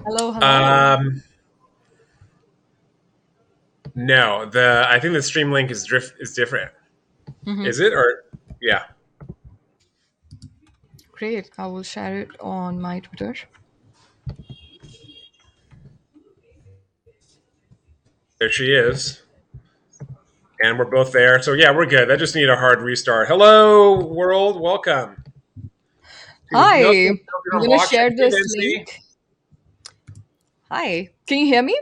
Hello, hello. Um, no, the I think the stream link is different. hmm Is it or yeah? Great. I will share it on my Twitter. There she is, and we're both there. So yeah, we're good. I just need a hard restart. Hello, world. Welcome to No Hi. I'm Computer going to Blockchain. share Hey, this Vensy. link. Hi. Can you hear me?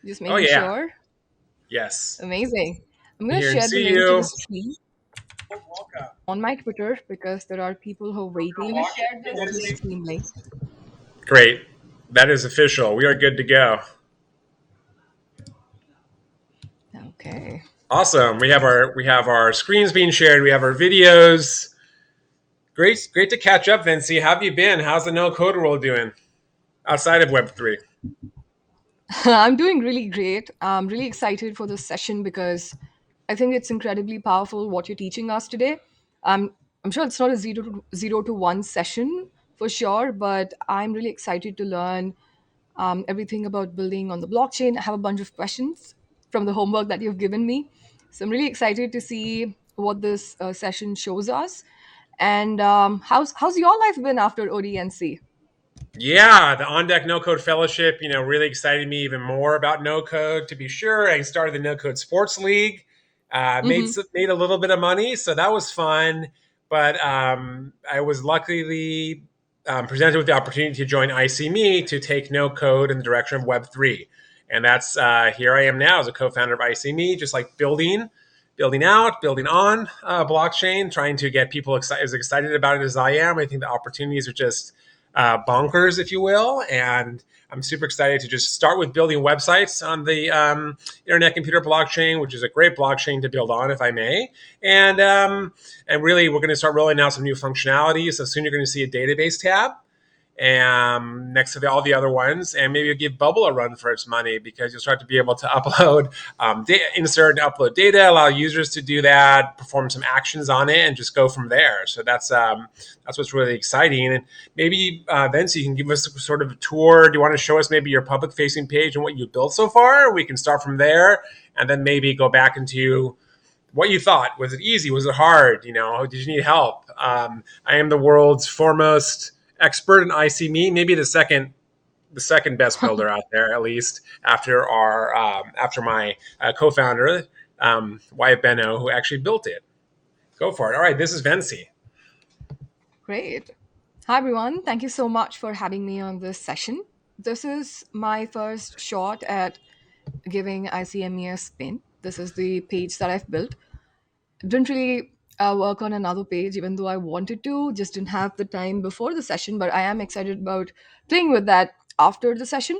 Just Oh making yeah. sure. Yes. Amazing. I'm going to Here and share the see link to the you. stream Welcome. on my Twitter because there are people who are waiting for the stream link. Great. That is official. We are good to go. Okay. Awesome. We have our screens being shared. We have our videos. Great to catch up, Vinci. How have you been? How's the no code world doing outside of Web3? I'm doing really great. I'm really excited for this session because I think it's incredibly powerful what you're teaching us today. Um, I'm sure it's not a zero to one session for sure, but I'm really excited to learn everything about building on the blockchain. I have a bunch of questions from the homework that you've given me. So I'm really excited to see what this session shows us. And how's your life been after ODNC? Yeah, the On Deck No Code Fellowship, really excited me even more about no code. To be sure, I started the No Code Sports League, made a little bit of money, so that was fun. But I was luckily presented with the opportunity to join ICME to take no code in the direction of Web3, and that's here I am now as a co-founder of ICME, just like building out, building on blockchain, trying to get people as excited about it as I am. I think the opportunities are just bonkers, if you will. And I'm super excited to just start with building websites on the Internet Computer Blockchain, which is a great blockchain to build on, if I may. And really, we're going to start rolling out some new functionality. So soon you're going to see a database tab next to all the other ones, and maybe you'll give Bubble a run for its money because you'll start to be able to upload, insert and upload data, allow users to do that, perform some actions on it, and just go from there. So that's what's really exciting. And maybe Vince, you can give us sort of a tour. Do you want to show us maybe your public facing page and what you built so far? We can start from there, and then maybe go back into what you thought. Was it easy? Was it hard? Did you need help? I am the world's foremost expert in ICME, maybe the second best builder out there, at least after my co-founder Wyatt Benno, who actually built it. Go for it. All right, this is Vensy. Great. Hi, everyone. Thank you so much for having me on this session. This is my first shot at giving ICME a spin. This is the page that I've built. Didn't really work on another page, even though I wanted to, just didn't have the time before the session, but I am excited about playing with that after the session.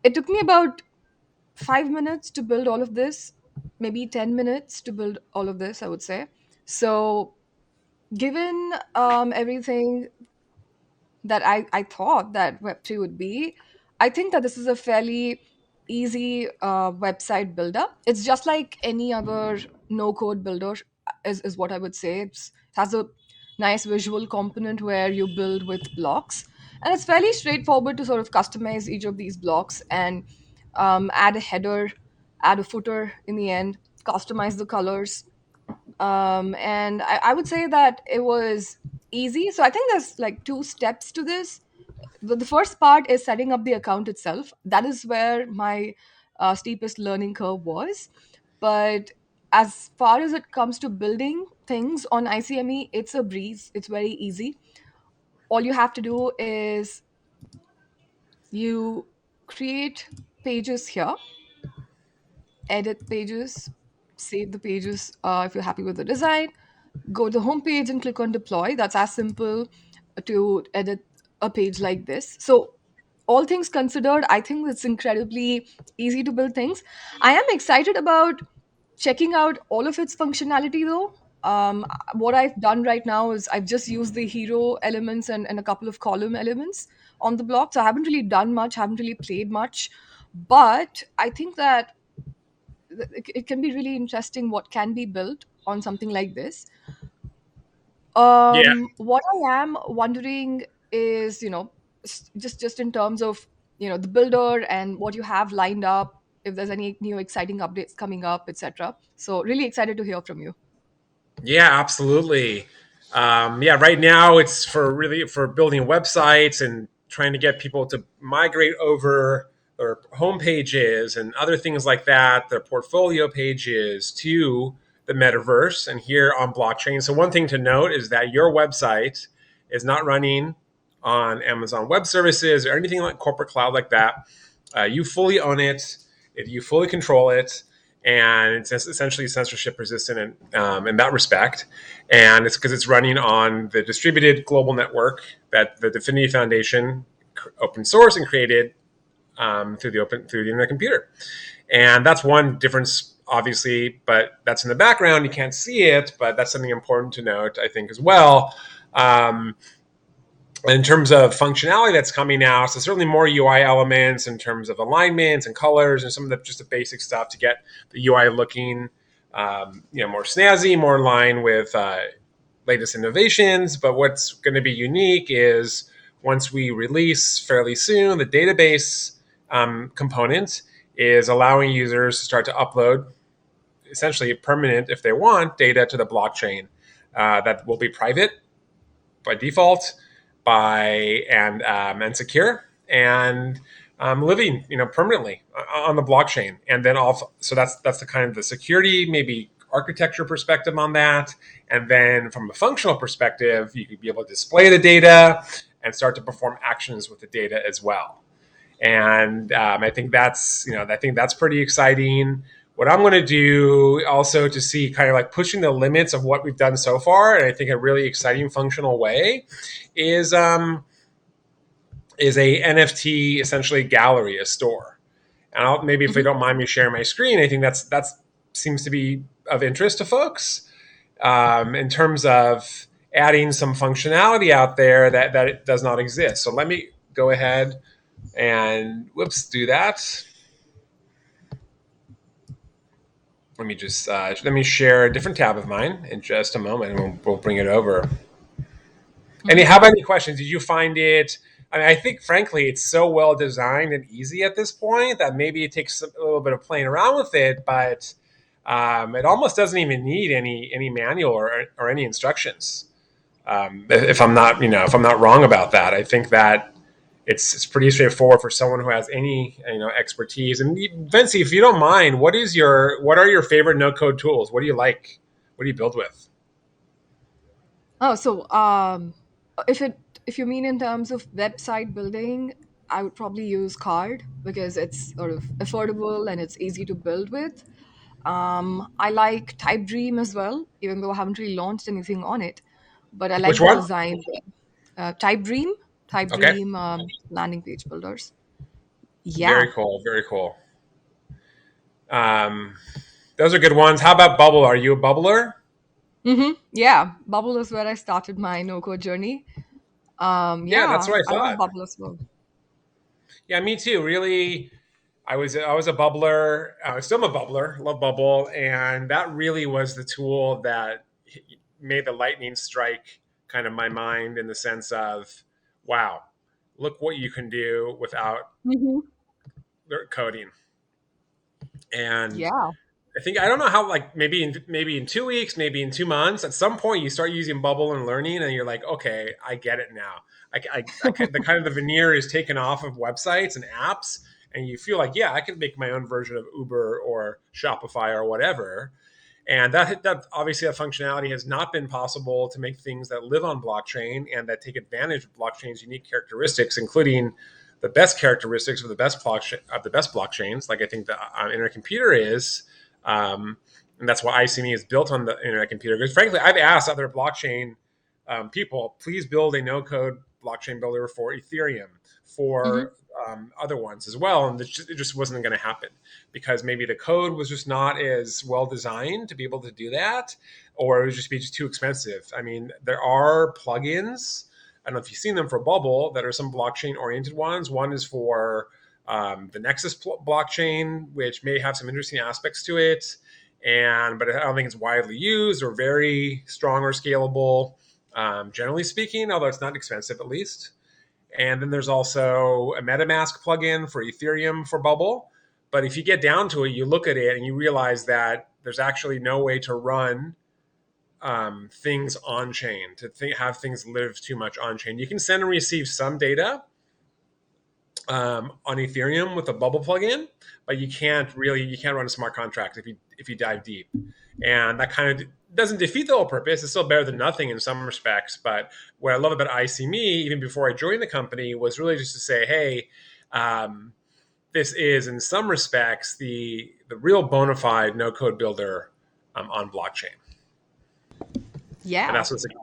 It took me about 5 minutes to build all of this, maybe 10 minutes to build all of this, I would say. So, given everything that I thought that Web3 would be, I think that this is a fairly easy website builder. It's just like any other no code builder, is what I would say. It has a nice visual component where you build with blocks. And it's fairly straightforward to sort of customize each of these blocks and add a header, add a footer in the end, customize the colors, and I would say that it was easy. So I think there's like two steps to this. The first part is setting up the account itself. That is where my steepest learning curve was. But as far as it comes to building things on ICME, it's a breeze. It's very easy. All you have to do is you create pages here, edit pages, save the pages if you're happy with the design, go to the home page and click on deploy. That's as simple to edit a page like this. So, all things considered, I think it's incredibly easy to build things. I am excited about checking out all of its functionality though. What I've done right now is I've just used the hero elements and a couple of column elements on the block. So I haven't really done much, haven't really played much. But I think that it can be really interesting what can be built on something like this. Yeah, What I am wondering is, just in terms of the builder and what you have lined up, if there's any new exciting updates coming up, etc. So really excited to hear from you. Yeah, absolutely. Yeah, right now it's for building websites and trying to get people to migrate over their home pages and other things like that, their portfolio pages to the metaverse and here on blockchain. So one thing to note is that your website is not running on Amazon Web Services or anything like corporate cloud like that. You fully own it. You fully control it, and it's essentially censorship resistant in that respect. And it's because it's running on the distributed global network that the Dfinity Foundation open source and created through the Internet Computer. And that's one difference, obviously, but that's in the background. You can't see it, but that's something important to note, I think, as well. Um, in terms of functionality that's coming out, so certainly more UI elements in terms of alignments and colors and some of the just the basic stuff to get the UI looking, more snazzy, more in line with latest innovations. But what's going to be unique is once we release fairly soon, the database component is allowing users to start to upload essentially permanent, if they want, data to the blockchain that will be private by default, and secure, and living permanently on the blockchain. And then also, so that's the kind of the security, maybe architecture perspective on that. And then from a functional perspective, you could be able to display the data and start to perform actions with the data as well. And I think that's pretty exciting. What I'm going to do also to see kind of like pushing the limits of what we've done so far, and I think a really exciting functional way is a NFT essentially gallery, a store. And maybe if they Mhm. don't mind me sharing my screen, I think that's seems to be of interest to folks in terms of adding some functionality out there that it does not exist. So let me go ahead and do that. Let me share a different tab of mine in just a moment, and we'll bring it over. And Mhm. how about any questions? Did you find it? I mean, I think frankly, it's so well designed and easy at this point that maybe it takes a little bit of playing around with it, but it almost doesn't even need any manual or any instructions. If I'm not, if I'm not wrong about that, I think that it's pretty straightforward for someone who has any expertise. And Vensy, if you don't mind, what are your favorite no code tools? What do you like? What do you build with? Oh, so if it if you mean in terms of website building, I would probably use Card because it's sort of affordable and it's easy to build with. I like Type Dream as well, even though I haven't really launched anything on it. But I Which like the one? design. Type Dream, Type Okay, Dream landing page builders. Yeah. very cool, very cool. Um, those are good ones. How about Bubble? Are you a bubbler? Yeah. Bubble is where I started my no code journey. Yeah, that's Yeah, what I I love thought. Bubble as well. Yeah, me too. Really, I was a bubbler. Still am a bubbler. Love Bubble, and that really was the tool that made the lightning strike kind of my mind in the sense of, wow, look what you can do without Hmm. coding. And Yeah. I don't know how, like maybe in 2 weeks, maybe in 2 months, at some point you start using Bubble and learning, and you're like, okay, I get it now. The kind of the veneer is taken off of websites and apps, and you feel like, yeah, I can make my own version of Uber or Shopify or whatever. And that obviously that functionality has not been possible to make things that live on blockchain and that take advantage of blockchain's unique characteristics, including the best characteristics of the best blockchains, like I think the Internet Computer is. And that's why ICME is built on the Internet Computer. Because frankly, I've asked other blockchain people, please build a no-code blockchain builder for Ethereum, Hmm. for other ones as well, and it just wasn't going to happen because maybe the code was just not as well designed to be able to do that, or it would just be just too expensive. I mean, there are plugins. I don't know if you've seen them for Bubble that are some blockchain-oriented ones. One is for the Nexus blockchain, which may have some interesting aspects to it, but I don't think it's widely used or very strong or scalable, generally speaking. Although it's not expensive, at least. And then there's also a MetaMask plugin for Ethereum for Bubble. But if you get down to it, you look at it and you realize that there's actually no way to run things on chain, have things live too much on chain. You can send and receive some data on Ethereum with a Bubble plugin, but you can't run a smart contract if you dive deep, and that kind of doesn't defeat the whole purpose. It's still better than nothing in some respects. But what I love about ICME, even before I joined the company, was really just to say, hey, this is in some respects the real bona fide no code builder on blockchain. And Yeah.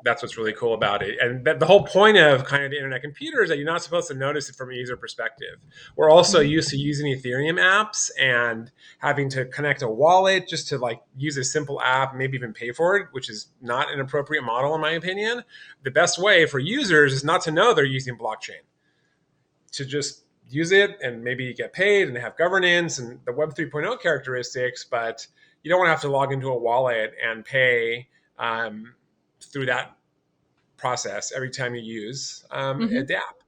that's what's really cool about it. And the whole point of kind of the internet computer is that you're not supposed to notice it from a user perspective. We're also Hmm. used to using Ethereum apps and having to connect a wallet just to like use a simple app, maybe even pay for it, which is not an appropriate model in my opinion. The best way for users is not to know they're using blockchain, to just use it and maybe get paid and have governance and the Web 3.0 characteristics, but you don't want to have to log into a wallet and pay through that process every time you use a Hmm. DApp.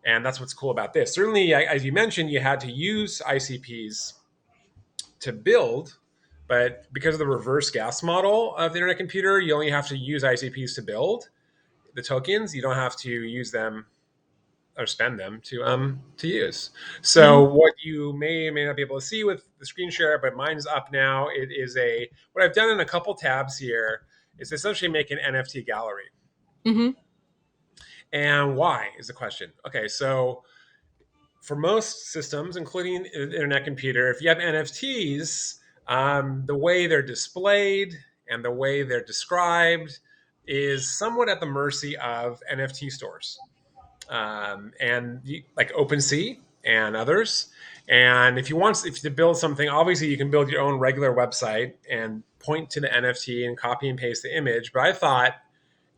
And that's what's cool about this. Certainly, as you mentioned, you had to use ICPs to build, but because of the reverse gas model of the internet computer, you only have to use ICPs to build the tokens. You don't have to use them or spend them to use. So Hmm. what you may or may not be able to see with the screen share, but mine's up now. It is what I've done in a couple tabs here is essentially make an NFT gallery. Hmm. And why is the question. Okay, so for most systems, including the internet computer, if you have NFTs, the way they're displayed and the way they're described is somewhat at the mercy of NFT stores, like OpenSea and others. And if you build something, obviously you can build your own regular website and point to the NFT and copy and paste the image. But I thought,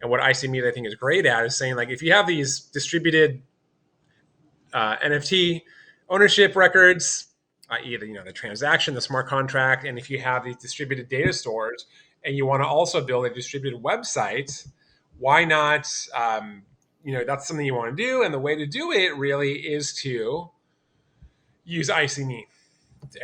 and what ICME I think is great at is saying like if you have these distributed NFT ownership records, i.e., the transaction, the smart contract, and if you have these distributed data stores, and you want to also build a distributed website, why not? That's something you want to do, and the way to do it really is to use ICME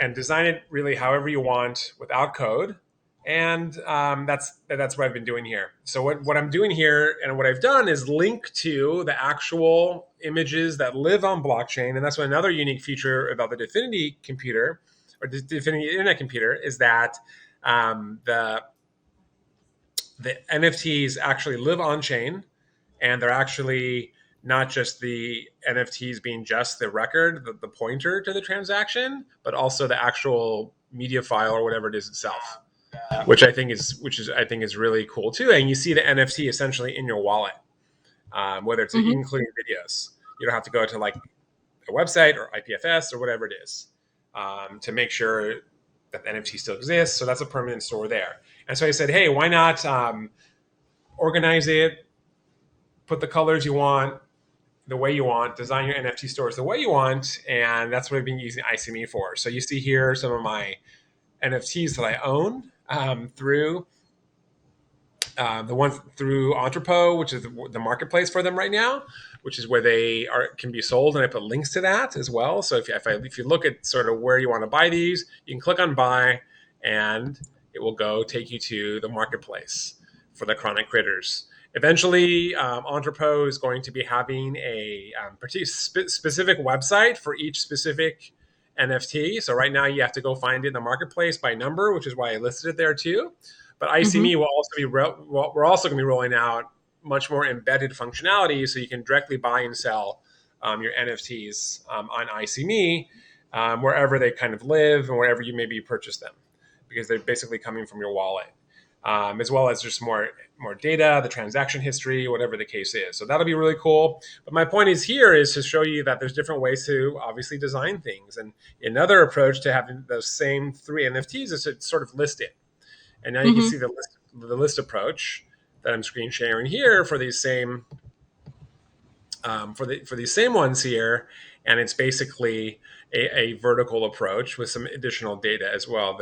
and design it really however you want without code. And that's what I've been doing here. So what I'm doing here and what I've done is link to the actual images that live on blockchain. And that's what another unique feature about the Dfinity computer or the Dfinity internet computer is that the NFTs actually live on chain, and they're actually not just the NFTs being just the record, the pointer to the transaction, but also the actual media file or whatever it is itself, which I think is really cool too. And you see the NFT essentially in your wallet, whether it's Hmm. including videos. You don't have to go to like a website or IPFS or whatever it is to make sure that the NFT still exists. So that's a permanent store there. And so I said, hey, why not organize it, put the colors you want, the way you want, design your NFT stores the way you want, and that's what I've been using ICME for. So you see here some of my NFTs that I own through the one through Entrepot, which is the marketplace for them right now, which is where they can be sold, and I put links to that as well. So if you look at sort of where you want to buy these, you can click on buy, and it will go take you to the marketplace for the chronic critters. Eventually, Entrepot is going to be having a specific website for each specific NFT. So right now, you have to go find it in the marketplace by number, which is why I listed it there too. But Hmm. ICME will also be we're also going to be rolling out much more embedded functionality, so you can directly buy and sell your NFTs on ICME wherever they kind of live and wherever you maybe purchase them, because they're basically coming from your wallet, as well as just more data, the transaction history, whatever the case is. So that'll be really cool. But my point is here is to show you that there's different ways to obviously design things, and another approach to having those same three NFTs is to sort of list it. And now you can Hmm. see the list approach that I'm screen sharing here for these same for these same ones here, and it's basically a vertical approach with some additional data as well.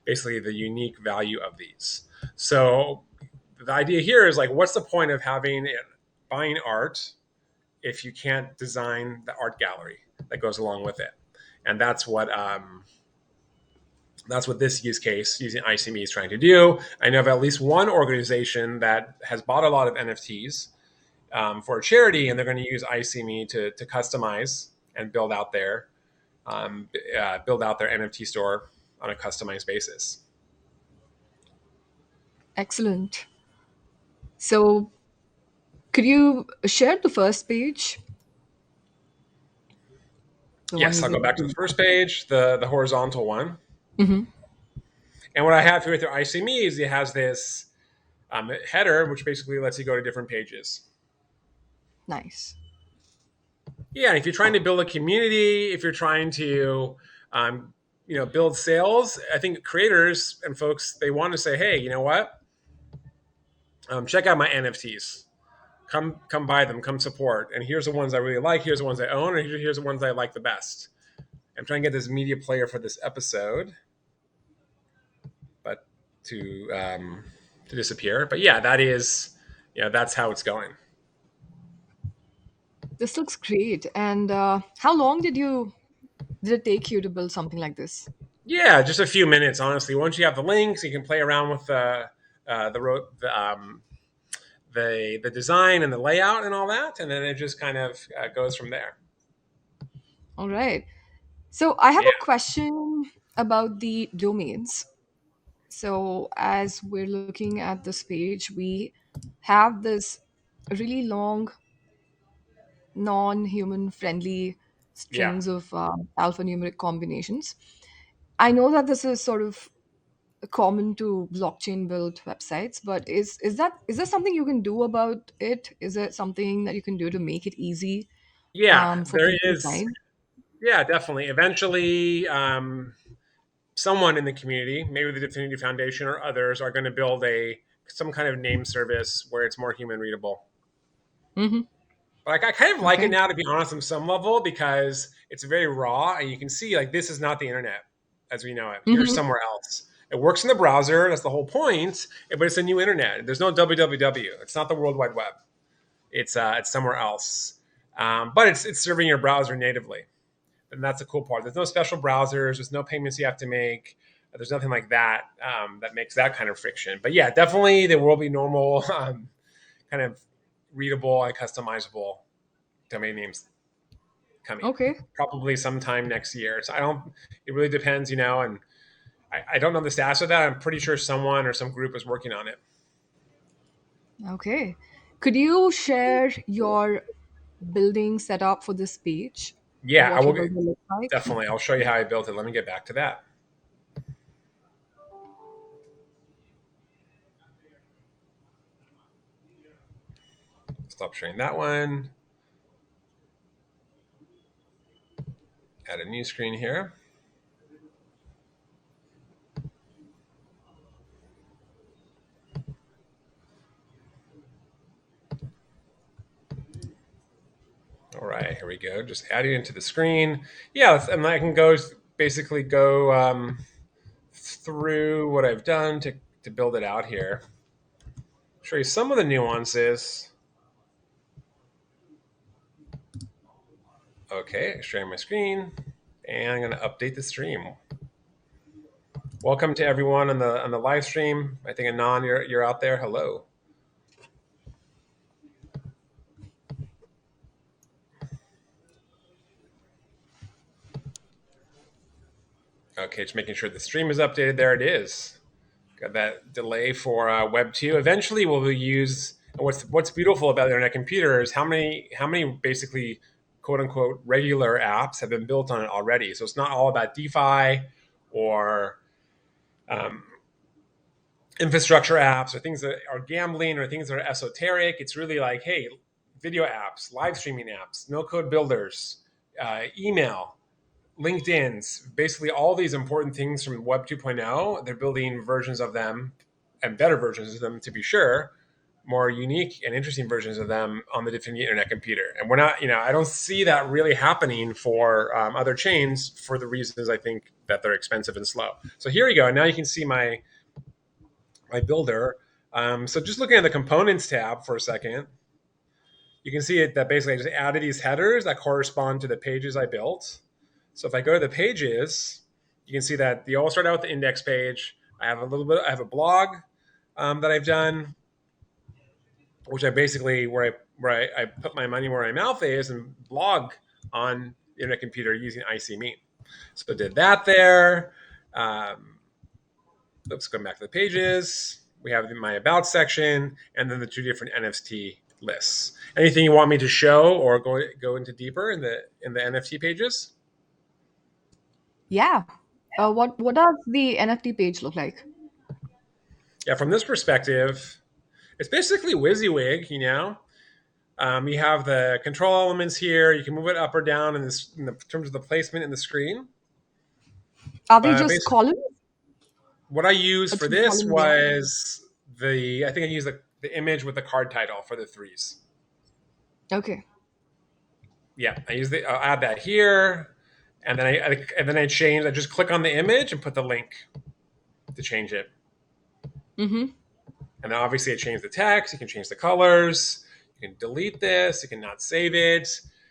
Basically the unique value of these. So the idea here is like, what's the point of buying art if you can't design the art gallery that goes along with it. And that's what this use case using ICME is trying to do. I know of at least one organization that has bought a lot of NFTs for a charity, and they're going to use ICME to customize and build out their NFT store on a customized basis. Excellent. So, could you share the first page, the one Yes, I'll go using? back to the first page, the horizontal one. Mm-hmm. And what I have here with their ICME is it has this header, which basically lets you go to different pages. Nice. Yeah, and if you're trying to build a community, if you're trying to, um, build sales, I think creators and folks they want to say, hey, you know what? Check out my NFTs. Come buy them. Come support. And here's the ones I really like. Here's the ones I own. And here's the ones I like the best. I'm trying to get this media player for this episode, but to disappear. But yeah, that's how it's going. This looks great. And how long did it take you to build something like this? Yeah, just a few minutes, honestly. Once you have the links, you can play around with the design and the layout and all that, and then it just kind of goes from there. All right. So, I have Yeah, a question about the domains. So, as we're looking at this page, we have this really long, non human friendly yeah, strings of alphanumeric combinations. I know that this is sort of common to blockchain built websites, but is there something you can do about it? Is there something that you can do to make it easy yeah. for There people to is. find? Yeah, definitely. Eventually, someone in the community, maybe the Dfinity Foundation or others, are going to build a some kind of name service where it's more human readable. Hmm. Like I kind of like it Okay. now, to be honest, on some level because it's very raw and you can see like this is not the internet as we know it. Here's Hmm. somewhere else. It works in the browser. That's the whole point. But it's a new internet. There's no www. It's not the World Wide Web. It's somewhere else. But it's serving your browser natively, and that's the cool part. There's no special browsers. There's no payments you have to make. There's nothing like that that makes that kind of friction. But yeah, definitely there will be normal, kind of readable and customizable domain names coming Okay. probably sometime next year. So I don't. It really depends, and I don't know the stats of that. I'm pretty sure someone or some group is working on it. Okay. Could you share your building setup for this page? Yeah, I What your will building looks like? definitely. I'll show you how I built it. Let me get back to that. Stop sharing that one. Add a new screen here. All right, here we go. Just add it into the screen. Yeah, and I can basically go through what I've done to build it out here. Show you some of the nuances. Okay, sharing my screen, and I'm going to update the stream. Welcome to everyone on the live stream. I think Anon, you're out there. Hello. Okay, just making sure the stream is updated. There it is. Got that delay for Web 2. Eventually, we'll use what's beautiful about the internet computer is how many basically quote unquote regular apps have been built on it already. So it's not all about DeFi or um, infrastructure apps or things that are gambling or things that are esoteric. It's really like, hey, video apps, live streaming apps, no code builders, email, LinkedIn's, basically all these important things from Web 2.0. They're building versions of them and better versions of them, to be sure, more unique and interesting versions of them on the Dfinity Internet computer. And we're not, I don't see that really happening for other chains for the reasons I think that they're expensive and slow. So here we go. Now you can see my builder. So just looking at the components tab for a second, you can see it that basically I just added these headers that correspond to the pages I built. So if I go to the pages, you can see that they all start out with the index page. I have a blog that I've done, which I basically where I put my money where my mouth is and blog on the internet computer using ICME. So I did that there. Um, let's go back to the pages. We have my about section and then the two different NFT lists. Anything you want me to show or go into deeper in the NFT pages? Yeah. What does the NFT page look like? Yeah, from this perspective, it's basically WYSIWYG. You have the control elements here. You can move it up or down in the terms of the placement in the screen. Are they But just basically, columns what I used or for two this column bar? was I think I used the image with the card title for the threes. Okay. Yeah, I'll add that here, and then I just click on the image and put the link to change it. Mm-hmm. And then obviously I change the text. You can change the colors. You can delete this. You can not save it.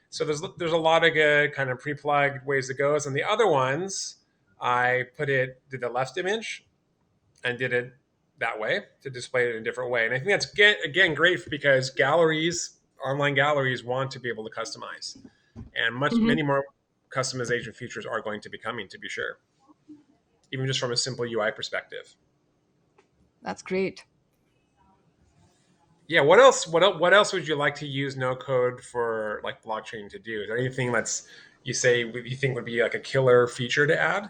So there's a lot of good kind of pre-plugged ways it goes. And the other ones, did the left image and did it that way to display it in a different way. And I think that's again great because online galleries want to be able to customize, and Mm-hmm. many more customization features are going to be coming, to be sure, even just from a simple UI perspective. That's great. Yeah. What else would you like to use no code for like blockchain to do? Is there anything you think would be like a killer feature to add?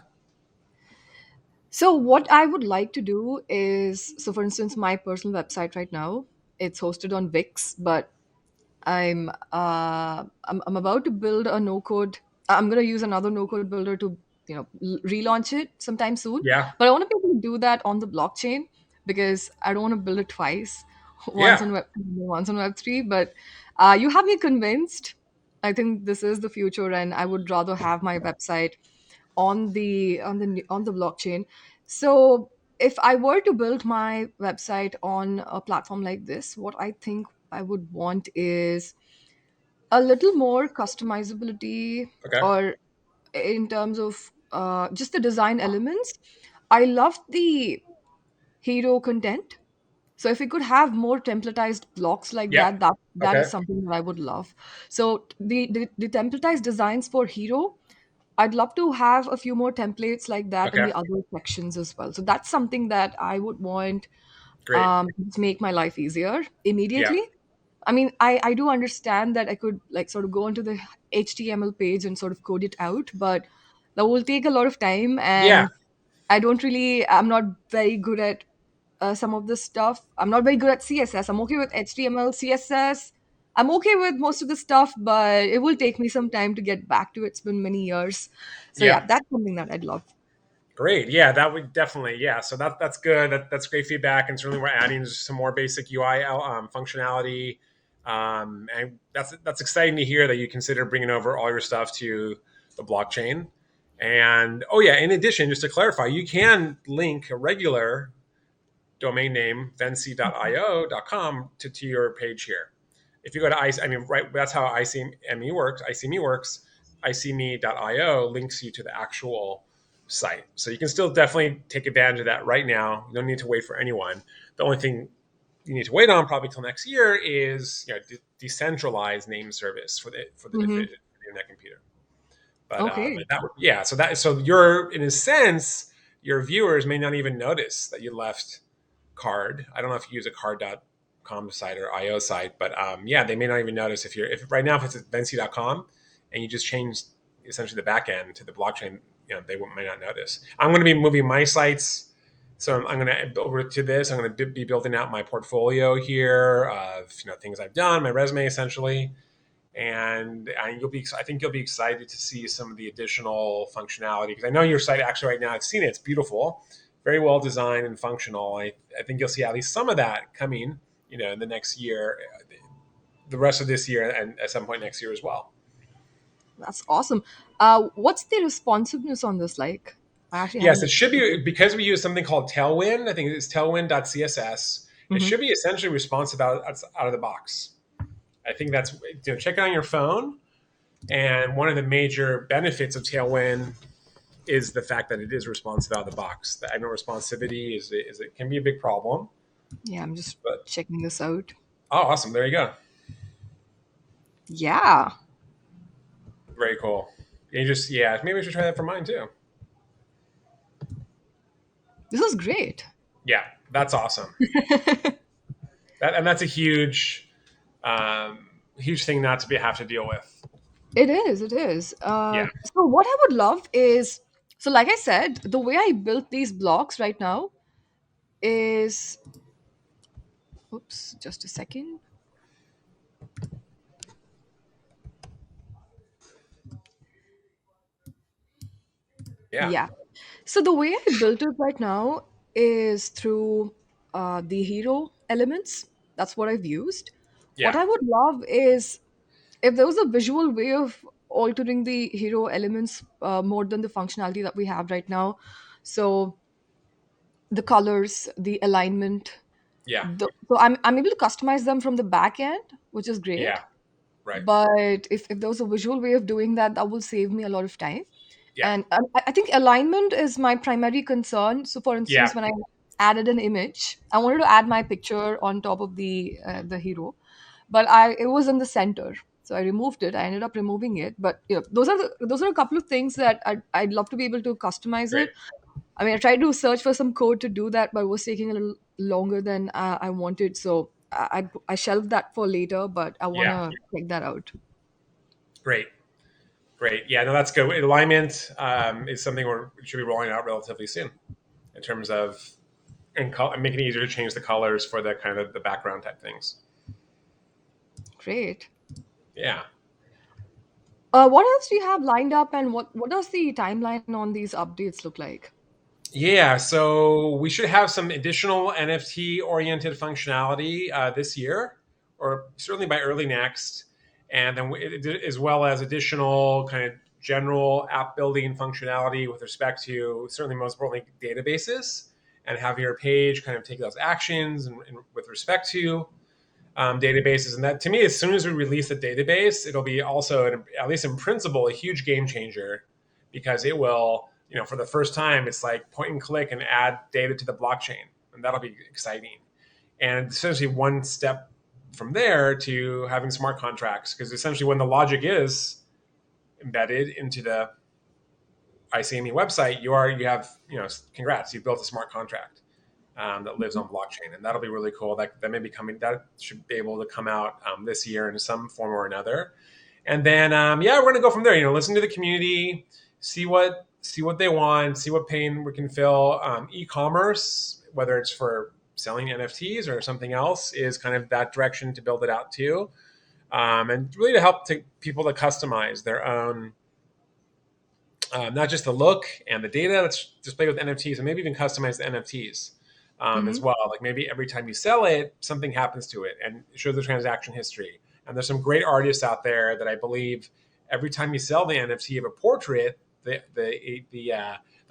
So what I would like to do is, so for instance, my personal website right now, it's hosted on Wix, but I'm about to build a no code. I'm going to use another no code builder to relaunch it sometime soon. Yeah. But I want to be able to do that on the blockchain because I don't want to build it twice, once Yeah. on once on Web3. But you have me convinced. I think this is the future, and I would rather have my website on the blockchain. So if I were to build my website on a platform like this, what I think I would want is a little more customizability, Okay. or in terms of just the design elements. I love the hero content. So if we could have more templatized blocks like Yeah. that is Okay. something that I would love. So the templatized designs for hero, I'd love to have a few more templates like that in Okay. the other sections as well. So that's something that I would want Great. to make my life easier Yeah. immediately. I mean, I do understand that I could like sort of go onto the HTML page and sort of code it out, but that will take a lot of time, Yeah. and I'm not very good at some of this stuff. I'm not very good at CSS. I'm okay with HTML, CSS. I'm okay with most of the stuff, but it will take me some time to get back to it. It's been many years. So Yeah. yeah, that's something that I'd love. Great. Yeah, that would definitely. Yeah, so that's good. That's great feedback, and certainly we're adding some more basic UI functionality, and that's exciting to hear that you consider bringing over all your stuff to the blockchain. And oh yeah, in addition, just to clarify, you can link a regular domain name vensy.io.com to your page here. If you go to I mean, right, that's how ICME works. ICME.io links you to the actual site. So you can still definitely take advantage of that right now. You don't need to wait for anyone. The only thing you need to wait on probably till next year is decentralized name service for the Hmm. division for the internet computer. But Okay, yeah, so you're in a sense your viewers may not even notice that you left card. I don't know if you use a card.com site or IO site, but yeah, they may not even notice if right now if it's at Vensy.com and you just change essentially the back end to the blockchain, they might not notice. I'm going to be moving my sites. So I'm going to over to this. I'm going to be building out my portfolio here of things I've done, my resume essentially, and I think you'll be excited to see some of the additional functionality because I know your site actually right now. I've seen it; it's beautiful, very well designed and functional. I think you'll see at least some of that coming, in the next year, the rest of this year, and at some point next year as well. that's awesome. What's the responsiveness on this like? I actually Yes, haven't. it should be because we use something called Tailwind. I think it's Tailwind.css. It Hmm. should be essentially responsive out of the box. I think that's check it on your phone. And one of the major benefits of Tailwind is the fact that it is responsive out of the box. I know responsivity is it can be a big problem, Yeah, I'm just but checking this out. oh, awesome! There you go. Yeah, Very cool. You just maybe we should try that for mine too. this is great. Yeah, that's awesome. That's a huge thing not to have to deal with. It is, it is. Yeah, So what I would love is, so like I said, the way I built these blocks right now is, oops, just a second. yeah, Yeah. So the way I built it right now is through the hero elements. That's what I've used. What yeah, I would love is if there was a visual way of altering the hero elements more than the functionality that we have right now. So the colors, the alignment, yeah, so I'm able to customize them from the back end, which is yeah. great. Right. But if there was a visual way of doing that, that will save me a lot of time. Yeah, And I think alignment is my primary concern. So, for yeah. instance, when I added an image, I wanted to add my picture on top of the hero, but I it was in the center, so I removed it. I ended up removing it. But those are a couple of things that I'd love to be able to customize Great. it. I mean, I tried to search for some code to do that, but it was taking a little longer than I wanted. So I shelved that for later, but I want Yeah, to check that out. great. Great. Yeah, no, that's good. Alignment is something we should be rolling out relatively soon in terms of and making it easier to change the colors for the kind of the background type things. Great. Yeah. What else do you have lined up, and what does the timeline on these updates look like? Yeah, so we should have some additional NFT oriented functionality this year, or certainly by early next, and then as well as additional kind of general app building functionality with respect to certainly most importantly databases and having your page kind of take those actions and with respect to databases. And that to me, as soon as we release the database, it'll be also, at least in principle, a huge game changer because it will, for the first time, it's like point and click and add data to the blockchain. And that'll be exciting. And essentially one step from there to having smart contracts, because essentially when the logic is embedded into the ICME website, you have, congrats, you've built a smart contract that lives on blockchain, and that'll be really cool. That may be coming. That should be able to come out this year in some form or another. And then we're going to go from there. Listen to the community, see what they want, see what pain we can fill. E-commerce, whether it's for selling NFTs or something else, is kind of that direction to build it out to, and really to help people to customize their own not just the look and the data that's displayed with NFTs, and maybe even customize the NFTs as Hmm. well. Like maybe every time you sell it, something happens to it and it shows the transaction history. And there's some great artists out there that I believe every time you sell the NFT of a portrait, the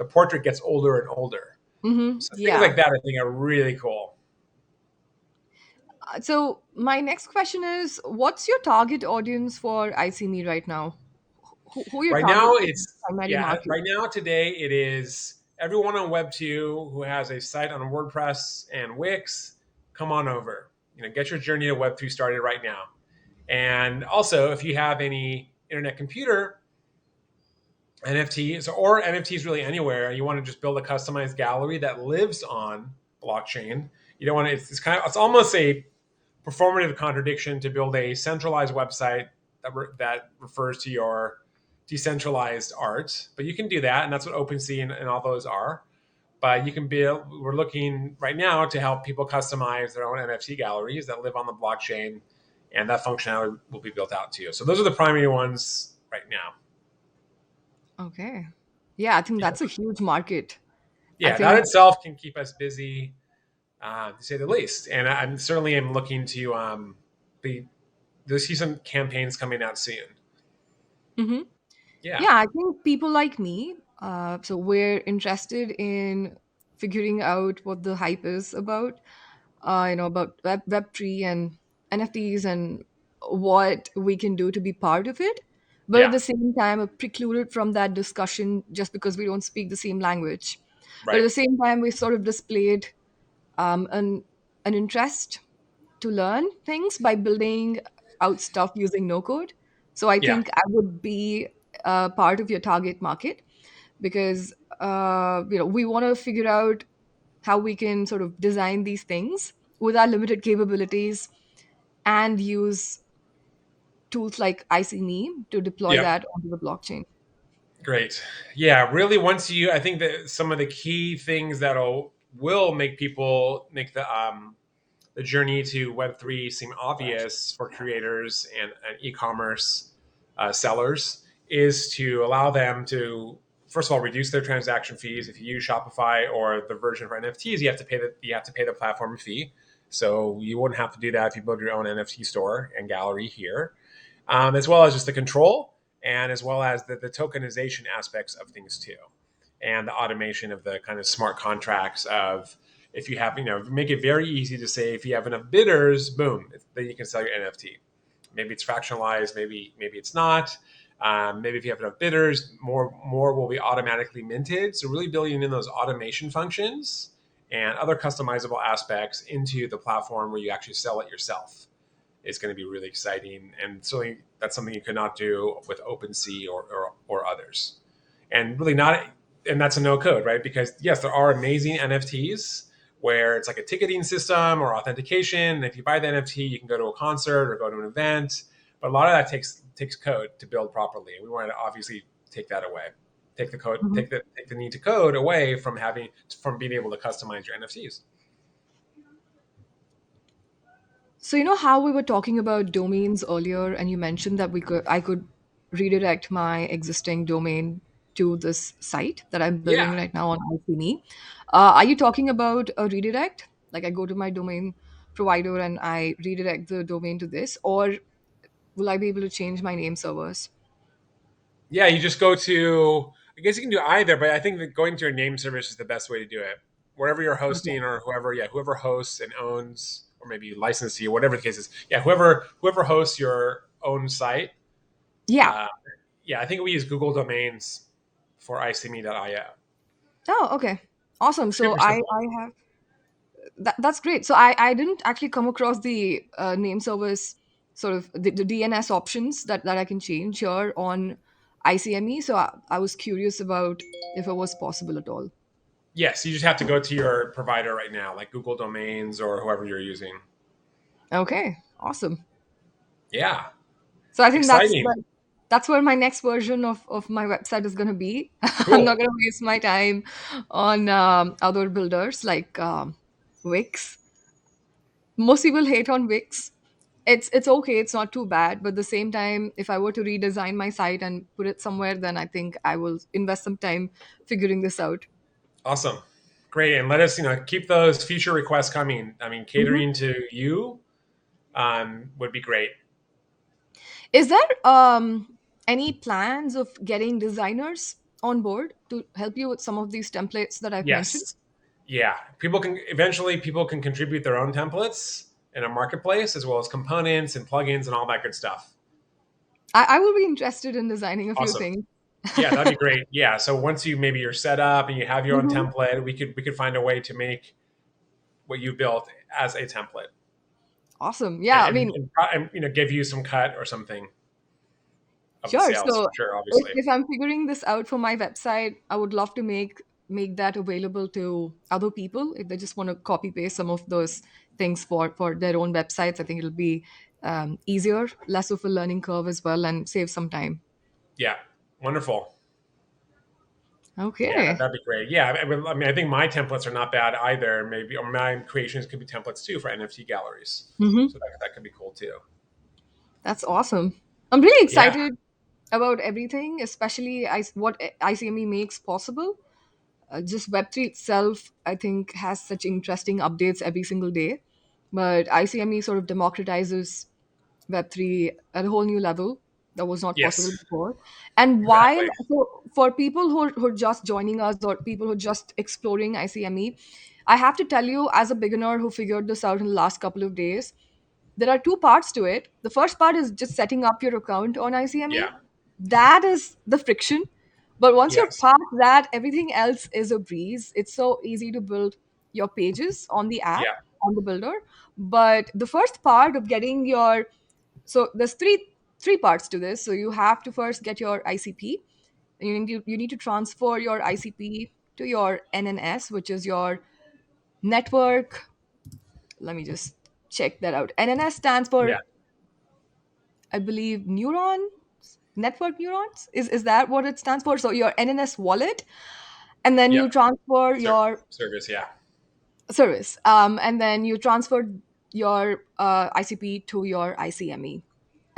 portrait gets older and older. Hmm. So things Yeah. like that I think are really cool. So my next question is, what's your target audience for ICME right now? Who are your Right now, target it's primary yeah. market? Right now, today it is everyone on Web2 who has a site on WordPress and Wix. Come on over. Get your journey to Web3 started right now. And also, if you have any internet computer, NFTs or NFTs really anywhere, you want to just build a customized gallery that lives on blockchain. You don't want to. It's almost a performative contradiction to build a centralized website that refers to your decentralized art. But you can do that, and that's what OpenSea and all those are. But you can build. We're looking right now to help people customize their own NFT galleries that live on the blockchain, and that functionality will be built out to you. So those are the primary ones right now. Okay. Yeah, I think that's a huge market. I Yeah, that think. itself can keep us busy, to say the least. And I'm certainly am looking to be to see some campaigns coming out soon. Mhm. Yeah. Yeah, I think people like me, so we're interested in figuring out what the hype is about, about Web3 and NFTs and what we can do to be part of it, but at Yeah. the same time are precluded from that discussion just because we don't speak the same language. But at Right. the same time, we sort of displayed um, an an interest to learn things by building out stuff using no code. So I Yeah. think I would be part of your target market because we want to figure out how we can sort of design these things with our limited capabilities and use tools like ICME to deploy Yep. that onto the blockchain. Great. Yeah, really once you I think that some of the key things that'll will make people make the journey to Web3 seem obvious for creators and e-commerce sellers is to allow them to first of all reduce their transaction fees. If you use Shopify or the version for NFTs, you have to pay the platform fee. So you wouldn't have to do that if you build your own NFT store and gallery here, as well as just the control and as well as the tokenization aspects of things too, and the automation of the kind of smart contracts of if you have, make it very easy to say if you have enough bidders, boom, then you can sell your NFT. Maybe it's fractionalized, maybe it's not. Maybe if you have enough bidders, more will be automatically minted. So really building in those automation functions and other customizable aspects into the platform where you actually sell it yourself is going to be really exciting, and so that's something you could not do with OpenSea or others, and really not. And that's a no code, right? Because yes, there are amazing NFTs where it's like a ticketing system or authentication. And if you buy the NFT, you can go to a concert or go to an event. But a lot of that takes code to build properly. We want to obviously take that away, take the code, Mhm. take the need to code away from being able to customize your NFTs. So you know how we were talking about domains earlier, and you mentioned that I could redirect my existing domain to this site that I'm Yeah, building right now on ICME. Are you talking about a redirect? Like I go to my domain provider and I redirect the domain to this, or will I be able to change my name servers? yeah, you just go to. I guess you can do either, but I think that going to your name service is the best way to do it. Wherever you're Okay. hosting, or whoever hosts and owns, or maybe licensee, or whatever the case is. Yeah, whoever hosts your own site. Yeah. Uh, yeah, I think we use Google Domains for icme.io. Oh, okay. Awesome. So Super I simple. have that's great. So I didn't actually come across the name service sort of the DNS options that I can change here on ICME. So I was curious about if it was possible at all. Yes, you just have to go to your provider right now, like Google Domains or whoever you're using. Okay, awesome. Yeah, So I think exciting. that's where my next version of my website is going to be. I'm not Cool. going to waste my time on other builders like Wix. Most people hate on Wix. It's okay, it's not too bad, but at the same time, if I were to redesign my site and put it somewhere, then I think I will invest some time figuring this out. Awesome. Great. And let us, keep those future requests coming. I mean, Mhm. catering to you would be great. Is there any plans of getting designers on board to help you with some of these templates that I've mentioned? Yes. Yeah. People can contribute their own templates in a marketplace as well as components and plugins and all that good stuff. I will be interested in designing a few Awesome. things. Yeah, that'd be great. Yeah. So once you're set up and you have your own Mhm. template, we could find a way to make what you built as a template Awesome. and Yeah, I mean, give you some cut or something of the sure. sales So for sure, obviously. if I'm figuring this out for my website, I would love to make that available to other people if they just want to copy paste some of those things for their own websites. I think it'll be easier, less of a learning curve as well, and save some time. Yeah. Wonderful. Yeah, Okay. that'd be great. Yeah, I think my templates are not bad either. Maybe or my creations could be templates too for NFT galleries, Hmm. so that could be cool too. That's awesome. I'm really Yeah. excited about everything, especially what ICME makes possible. Just Web3 itself, I think, has such interesting updates every single day. But ICME sort of democratizes Web3 at a whole new level that was not possible Yes. before. And while Exactly. for people who are just joining us or people who are just exploring ICME, I have to tell you, as a beginner who figured this out in the last couple of days, there are two parts to it. The first part is just setting up your account on ICME. Yeah. That is the friction. But once you're Yes. past that, everything else is a breeze. It's so easy to build your pages on the app, Yeah. on the builder. But the first part of getting your, so there's three parts to this. So you have to first get your ICP. You need to transfer your ICP to your NNS, which is your network. Let me just check that out. NNS stands Yeah. for, I believe, network neurons. Is that what it stands for? So your NNS wallet, and then Yep. you transfer Ser- your Service. Yeah. service, and then you transfer your ICP to your ICME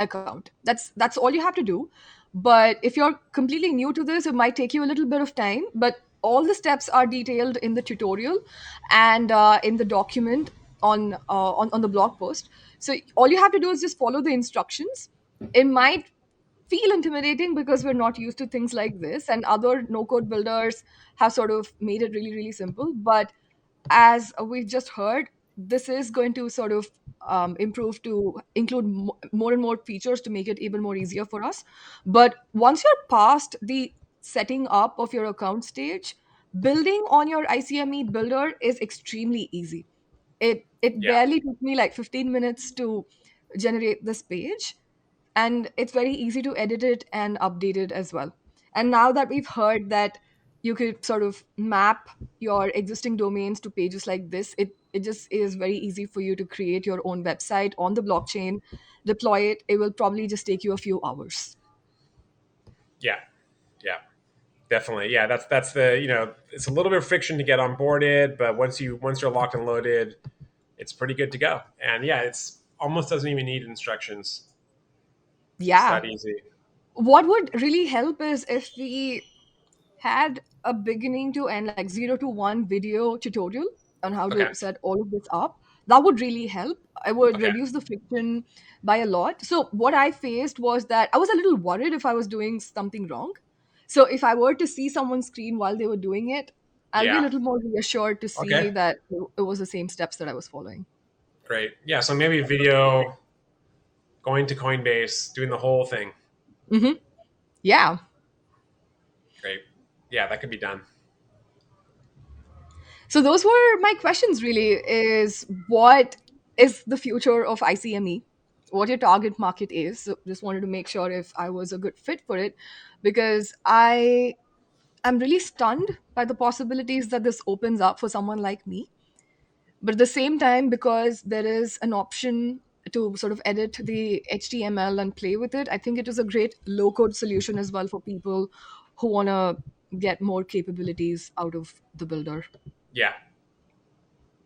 account. That's all you have to do. But if you're completely new to this, it might take you a little bit of time. But all the steps are detailed in the tutorial and in the document on the blog post. So all you have to do is just follow the instructions. It might feel intimidating because we're not used to things like this, and other no code builders have sort of made it really, really simple. But as we've just heard, this is going to sort of improve to include more and more features to make it even more easier for us. But once you're past the setting up of your account stage, building on your ICME builder is extremely easy. It Yeah. barely took me like 15 minutes to generate this page, and it's very easy to edit it and update it as well. And now that we've heard that you could sort of map your existing domains to pages like this, it just is very easy for you to create your own website on the blockchain, deploy it. It will probably just take you a few hours. Yeah. Yeah. Definitely. Yeah. That's the it's a little bit of friction to get onboarded, but once you're locked and loaded, it's pretty good to go. And yeah, it's almost doesn't even need instructions. It's just Yeah. that easy. What would really help is if we had a beginning to end, like 0 to 1 video tutorial on how Okay. to set all of this up. That would really help. I would Okay. reduce the friction by a lot. So what I faced was that I was a little worried if I was doing something wrong. So if I were to see someone's screen while they were doing it, I'll be a Yeah. little more reassured to see Okay. that it was the same steps that I was following. Great. Yeah. So maybe video going to Coinbase, doing the whole thing. Hmm. Yeah. Great. Yeah, that could be done. So those were my questions really, is what is the future of ICME? What your target market is. So just wanted to make sure if I was a good fit for it, because I am really stunned by the possibilities that this opens up for someone like me. But at the same time, because there is an option to sort of edit the HTML and play with it, I think it is a great low code solution as well for people who want to get more capabilities out of the builder. Yeah.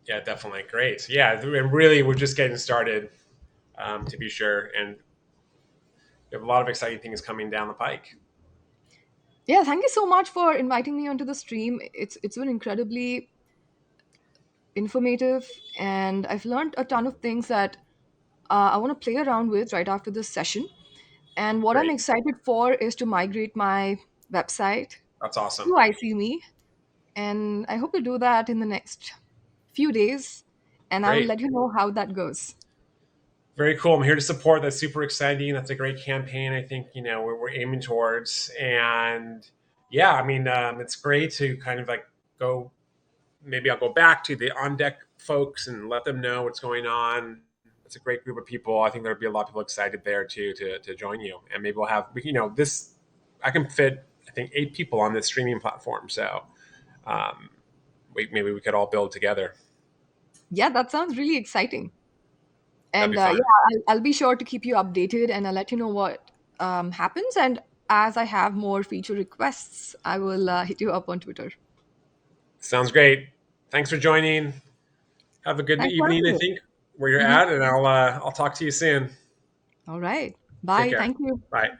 Yeah, definitely. Great. Yeah. And really, we're just getting started, to be sure. And we have a lot of exciting things coming down the pike. Yeah, thank you so much for inviting me onto the stream. It's been incredibly informative, and I've learned a ton of things that I want to play around with right after this session. And what I'm Great. excited for is to migrate my website That's awesome. to ICME, and I hope to do that in the next few days. And I will Great. let you know how that goes. Very cool. I'm here to support. That's super exciting. That's a great campaign. I think we're aiming towards, and yeah, I mean, it's great to kind of like go. Maybe I'll go back to the on deck folks and let them know what's going on. It's a great group of people. I think there'll be a lot of people excited there too to join you, and maybe we'll have this. I can fit I think 8 people on this streaming platform, so um, maybe we could all build together. Yeah, that sounds really exciting. That'd And be yeah, fun. I'll be sure to keep you updated, and I'll let you know what happens. And as I have more feature requests, I will hit you up on Twitter. Sounds great. Thanks for joining. Have a good Thanks for evening. I having think where you're me. at, and I'll talk to you soon. All right. Take Bye. care. Thank you. Bye.